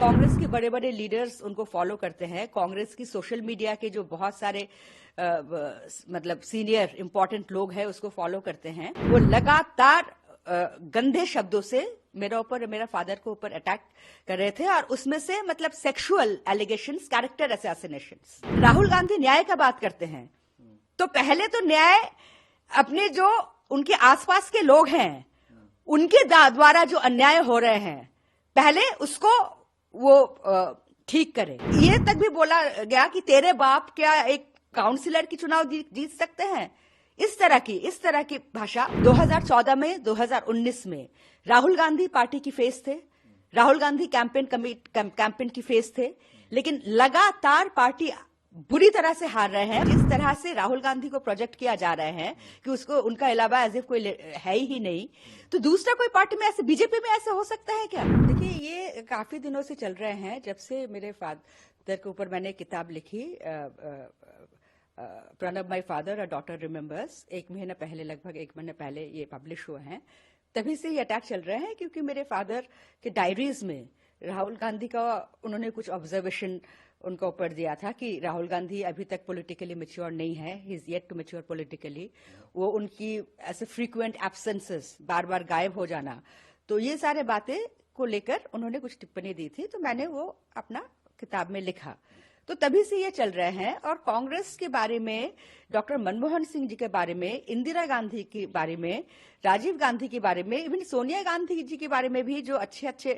कांग्रेस के बड़े बड़े लीडर्स उनको फॉलो करते हैं। कांग्रेस की सोशल मीडिया के जो बहुत सारे मतलब सीनियर इंपॉर्टेंट लोग हैं उसको फॉलो करते हैं। वो लगातार गंदे शब्दों से मेरे ऊपर और मेरा फादर को ऊपर अटैक कर रहे थे, और उसमें से मतलब sexual allegations, character assassinations. Rahul Gandhi न्याय का बात करते हैं तो पहले तो न्याय अपने जो उनके आसपास के लोग हैं उनके द्वारा जो अन्याय हो रहे हैं पहले उसको वो ठीक करे। ये तक भी बोला गया कि तेरे बाप क्या एक काउंसिलर की चुनाव जीत सकते हैं। इस तरह की भाषा 2014 में 2019 में राहुल गांधी पार्टी की फेस थे, राहुल गांधी कैंपेन की फेस थे, लेकिन लगातार पार्टी बुरी तरह से हार रहे हैं। जिस तरह से राहुल गांधी को प्रोजेक्ट किया जा रहे हैं कि उसको उनका अलावा एज इफ कोई है ही नहीं, तो दूसरा कोई पार्टी में ऐसे, बीजेपी में ऐसे हो सकता है क्या? देखिए, ये काफी दिनों से चल रहे हैं। जब से मेरे फादर के ऊपर मैंने किताब लिखी Pranab my father a daughter remembers, लगभग एक महीने पहले ये पब्लिश हुए हैं, तभी से ये अटैक चल रहे हैं। क्योंकि मेरे फादर के डायरीज में राहुल गांधी का उन्होंने कुछ ऑब्जर्वेशन उनका ऊपर दिया था कि राहुल गांधी अभी तक पॉलिटिकली मैच्योर नहीं है, he is yet to mature politically. वो उनकी ऐसे फ्रीक्वेंट एब्सेंसेस, बार बार गायब हो जाना, तो ये सारे बातें को लेकर उन्होंने कुछ टिप्पणी दी थी, तो मैंने वो अपना किताब में लिखा। तो तभी से ये चल रहे हैं। और कांग्रेस के बारे में, डॉक्टर मनमोहन सिंह जी के बारे में, इंदिरा गांधी के बारे में, राजीव गांधी के बारे में, इवन सोनिया गांधी जी के बारे में भी जो अच्छे अच्छे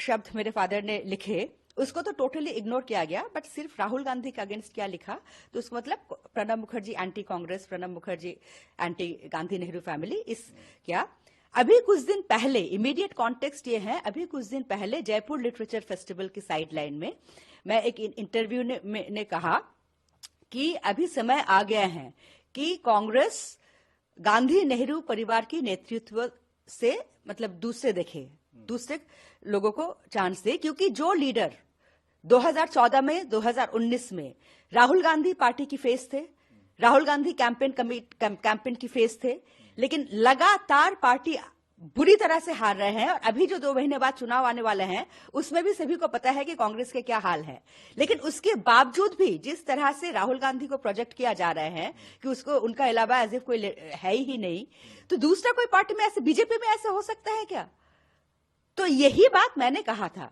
शब्द मेरे फादर ने लिखे, उसको तो टोटली इग्नोर किया गया। बट सिर्फ राहुल गांधी के अगेंस्ट क्या लिखा, तो उसको मतलब Pranab Mukherjee anti Congress, Pranab Mukherjee anti Gandhi Nehru family, इस क्या। अभी कुछ दिन पहले, इमीडिएट कॉन्टेक्स्ट ये है, अभी कुछ दिन पहले जयपुर लिटरेचर फेस्टिवल की साइडलाइन में मैं एक इंटरव्यू ने कहा कि अभी समय आ गया है कि कांग्रेस गांधी नेहरू परिवार की नेतृत्व से मतलब दूसरे लोगों को चांस दे। क्योंकि जो लीडर 2014 में 2019 में राहुल गांधी पार्टी की फेस थे, राहुल गांधी कैंपेन की फेस थे, लेकिन लगातार पार्टी बुरी तरह से हार रहे हैं। और अभी जो 2 महीने बाद चुनाव आने वाले हैं उसमें भी सभी को पता है कि कांग्रेस के क्या हाल है। लेकिन उसके बावजूद भी जिस तरह से राहुल गांधी को प्रोजेक्ट किया जा रहा है कि उसको उनका अलावा एज इफ कोई है ही नहीं, तो दूसरा कोई पार्टी में ऐसे, बीजेपी में ऐसे हो सकता है क्या? तो यही बात मैंने कहा था।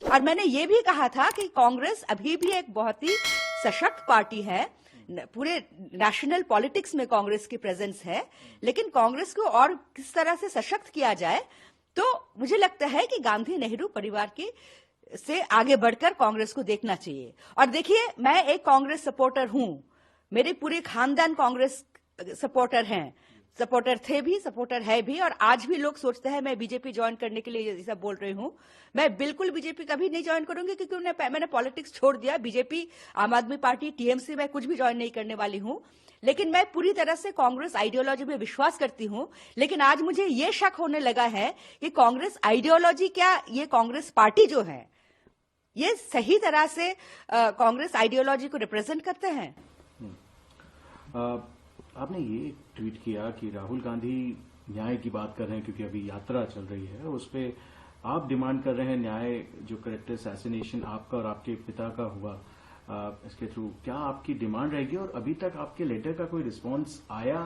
और मैंने ये भी कहा था कि कांग्रेस अभी भी एक बहुत ही सशक्त पार्टी है, पूरे नेशनल पॉलिटिक्स में कांग्रेस की प्रेजेंस है, लेकिन कांग्रेस को और किस तरह से सशक्त किया जाए, तो मुझे लगता है कि गांधी नेहरू परिवार की से आगे बढ़कर कांग्रेस को देखना चाहिए। और देखिए, मैं एक कांग्रेस सपोर्टर हूं, मेरे पूरे खानदान कांग्रेस सपोर्टर थे भी, सपोर्टर है भी, और आज भी लोग सोचते हैं मैं बीजेपी ज्वाइन करने के लिए ऐसा बोल रही हूं। मैं बिल्कुल बीजेपी कभी नहीं ज्वाइन करूंगी, क्योंकि मैंने पॉलिटिक्स छोड़ दिया। बीजेपी, आम आदमी पार्टी, टीएमसी में कुछ भी ज्वाइन नहीं करने वाली हूं। लेकिन मैं पूरी तरह से कांग्रेस आइडियोलॉजी में विश्वास करती हूं। लेकिन आज मुझे ये शक होने लगा है कि कांग्रेस आइडियोलॉजी क्या, ये कांग्रेस पार्टी जो है ये सही तरह से कांग्रेस आइडियोलॉजी को रिप्रेजेंट करते हैं। आपने ये ट्वीट किया कि राहुल गांधी न्याय की बात कर रहे हैं, क्योंकि अभी यात्रा चल रही है, उस पे आप डिमांड कर रहे हैं न्याय, जो कैरेक्टर असैसिनेशन आपका और आपके पिता का हुआ इसके थ्रू, क्या आपकी डिमांड रहेगी? और अभी तक आपके लेटर का कोई रिस्पांस आया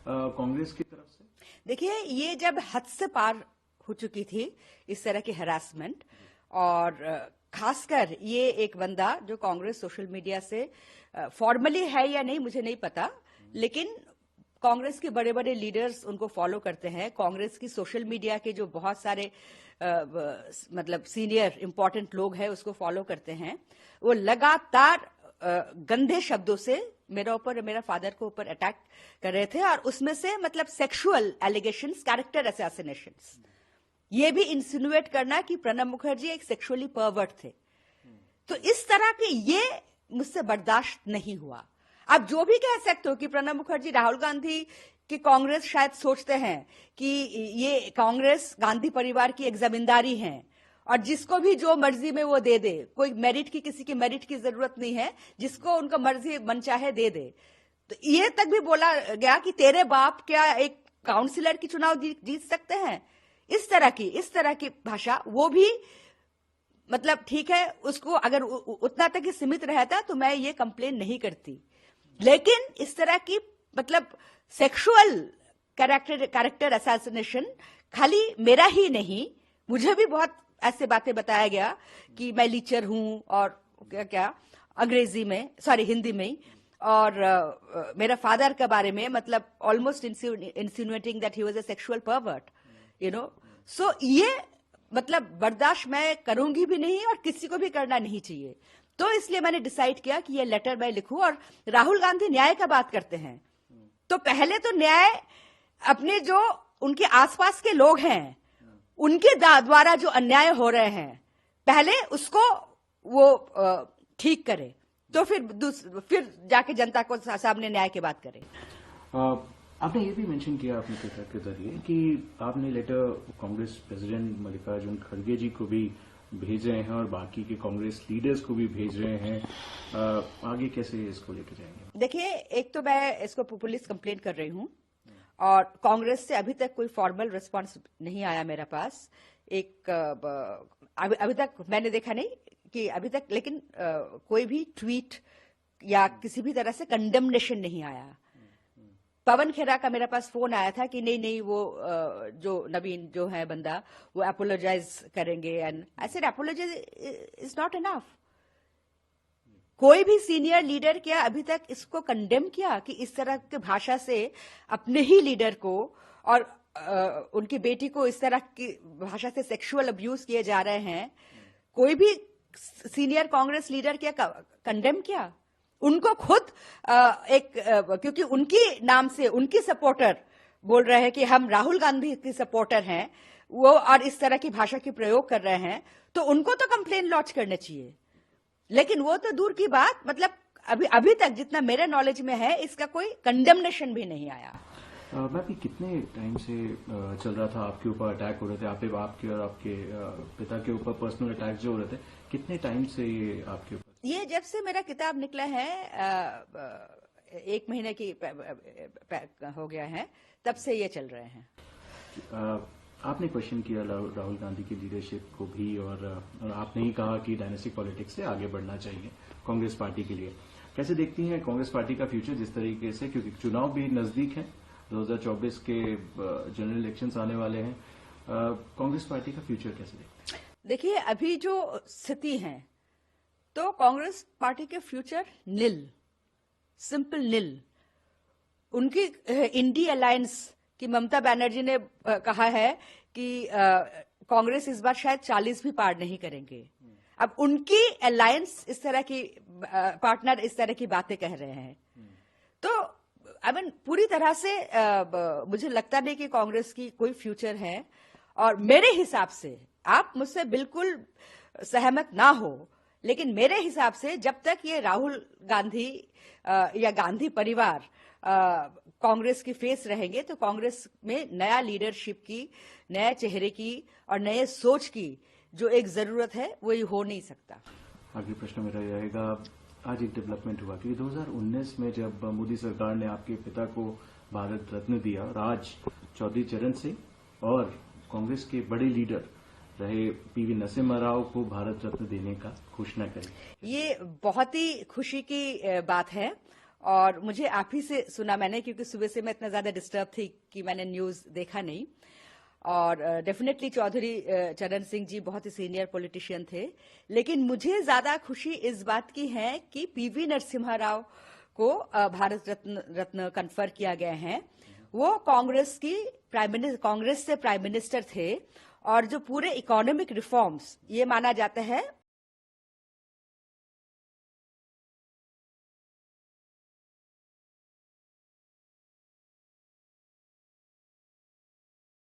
कांग्रेस की तरफ से? देखिए, ये जब हद से पार हो चुकी थी इस तरह की हरासमेंट, और खासकर ये एक बंदा जो कांग्रेस सोशल मीडिया से फॉर्मली है या नहीं मुझे नहीं पता, लेकिन कांग्रेस के बड़े बड़े लीडर्स उनको फॉलो करते हैं। कांग्रेस की सोशल मीडिया के जो बहुत सारे मतलब सीनियर इंपॉर्टेंट लोग हैं उसको फॉलो करते हैं। वो लगातार गंदे शब्दों से मेरे ऊपर और मेरा फादर को ऊपर अटैक कर रहे थे, और उसमें से मतलब सेक्सुअल एलिगेशंस, कैरेक्टर असैसिनेशंस, ये भी इंसिनुएट करना कि प्रणब मुखर्जी एक सेक्सुअली परवर्ट थे। तो इस तरह के ये मुझसे बर्दाश्त नहीं हुआ। आप जो भी कह सकते हो कि प्रणब मुखर्जी, राहुल गांधी की कांग्रेस शायद सोचते हैं कि ये कांग्रेस गांधी परिवार की एक जमींदारी है और जिसको भी जो मर्जी में वो दे दे, कोई मेरिट की, किसी की मेरिट की जरूरत नहीं है, जिसको उनका मर्जी मन चाहे दे दे। तो ये तक भी बोला गया कि तेरे बाप क्या एक काउंसिलर की चुनाव जीत सकते हैं। इस तरह की भाषा, वो भी मतलब ठीक है, उसको अगर उतना तक ही सीमित रहता तो मैं ये कंप्लेन नहीं करती। लेकिन इस तरह की मतलब सेक्सुअल कैरेक्टर असैसिनेशन खाली मेरा ही नहीं, मुझे भी बहुत ऐसे बातें बताया गया कि मैं लीचर हूं और क्या क्या अंग्रेजी में, सॉरी हिंदी में, और मेरा फादर के बारे में मतलब almost insinuating that he was a sexual pervert, you know. So ये मतलब बर्दाश्त मैं करूंगी भी नहीं और किसी को भी करना नहीं चाहिए। तो इसलिए मैंने डिसाइड किया कि ये लेटर मैं लिखूं। और राहुल गांधी न्याय का बात करते हैं तो पहले तो न्याय अपने जो उनके आसपास के लोग हैं उनके द्वारा जो अन्याय हो रहे हैं पहले उसको वो ठीक करे, तो फिर जाके जनता को सामने न्याय की बात करे। आपने ये भी मेंशन किया अपने ट्विटर के जरिए कि आपने लेटर कांग्रेस प्रेसिडेंट मल्लिकार्जुन खड़गे जी को भी भेज रहे हैं और बाकी के कांग्रेस लीडर्स को भी भेज रहे हैं। आगे कैसे इसको लेकर जाएंगे? देखिए, एक तो मैं इसको पुलिस कंप्लेंट कर रही हूं और कांग्रेस से अभी तक कोई फॉर्मल रिस्पांस नहीं आया मेरे पास। अभी तक मैंने देखा नहीं कि अभी तक, लेकिन कोई भी ट्वीट या किसी भी तरह से कंडेमनेशन नहीं आया। पवन खेरा का मेरे पास फोन आया था कि नहीं वो जो नवीन जो है बंदा वो अपोलोजाइज करेंगे, and I said apologise is not enough. कोई भी सीनियर लीडर क्या अभी तक इसको कंडेम किया कि इस तरह की भाषा से अपने ही लीडर को और उनकी बेटी को इस तरह की भाषा से सेक्सुअल अब्यूज किए जा रहे हैं? कोई भी सीनियर कांग्रेस लीडर क्या कंडेम किया? उनको खुद क्योंकि उनकी नाम से उनकी सपोर्टर बोल रहे हैं कि हम राहुल गांधी की सपोर्टर हैं वो, और इस तरह की भाषा की प्रयोग कर रहे हैं, तो उनको तो कंप्लेन लॉन्च करने चाहिए। लेकिन वो तो दूर की बात, मतलब अभी तक जितना मेरे नॉलेज में है इसका कोई कंडेमनेशन भी नहीं आया। मैं भी कितने टाइम से चल रहा था आपके ऊपर अटैक हो रहे थे, आपके और आपके पिता के ऊपर पर्सनल अटैक जो हो रहे थे, कितने टाइम से ये आपके ऊपर? ये जब से मेरा किताब निकला है 1 महीने की हो गया है, तब से ये चल रहे हैं। आपने क्वेश्चन किया राहुल गांधी की लीडरशिप को भी, और आपने ही कहा कि डायनेस्टिक पॉलिटिक्स से आगे बढ़ना चाहिए कांग्रेस पार्टी के लिए। कैसे देखती हैं कांग्रेस पार्टी का फ्यूचर जिस तरीके से, क्योंकि चुनाव भी नजदीक है, 2024 के जनरल इलेक्शंस आने वाले हैं, कांग्रेस पार्टी का फ्यूचर कैसे देखते हैं? देखिए, अभी जो स्थिति है तो कांग्रेस पार्टी के फ्यूचर निल, सिंपल निल। उनकी इंडी अलायंस की ममता बनर्जी ने कहा है कि कांग्रेस इस बार शायद 40 भी पार नहीं करेंगे। अब उनकी अलायंस इस तरह की पार्टनर इस तरह की बातें कह रहे हैं, तो आई मीन पूरी तरह से मुझे लगता नहीं कि कांग्रेस की कोई फ्यूचर है। और मेरे हिसाब से, आप मुझसे बिल्कुल सहमत ना हो, लेकिन मेरे हिसाब से जब तक ये राहुल गांधी या गांधी परिवार कांग्रेस की फेस रहेंगे तो कांग्रेस में नया लीडरशिप की, नए चेहरे की और नए सोच की जो एक जरूरत है वो ये हो नहीं सकता। आगे प्रश्न मेरा रहेगा, आज एक डेवलपमेंट हुआ कि 2019 में जब मोदी सरकार ने आपके पिता को भारत रत्न दिया, राज चौधरी चरण सिंह और कांग्रेस के बड़े लीडर रहे पीवी नरसिम्हा राव को भारत रत्न देने का घोषणा करी। ये बहुत ही खुशी की बात है और मुझे आप ही से सुना मैंने, क्योंकि सुबह से मैं इतना ज्यादा डिस्टर्ब थी कि मैंने न्यूज देखा नहीं। और डेफिनेटली चौधरी चरण सिंह जी बहुत ही सीनियर पॉलिटिशियन थे, लेकिन मुझे ज्यादा खुशी इस बात की है कि पीवी नरसिम्हा राव को भारत रत्न कन्फर किया गया है। वो कांग्रेस से प्राइम मिनिस्टर थे और जो पूरे इकोनॉमिक रिफॉर्म्स, ये माना जाता है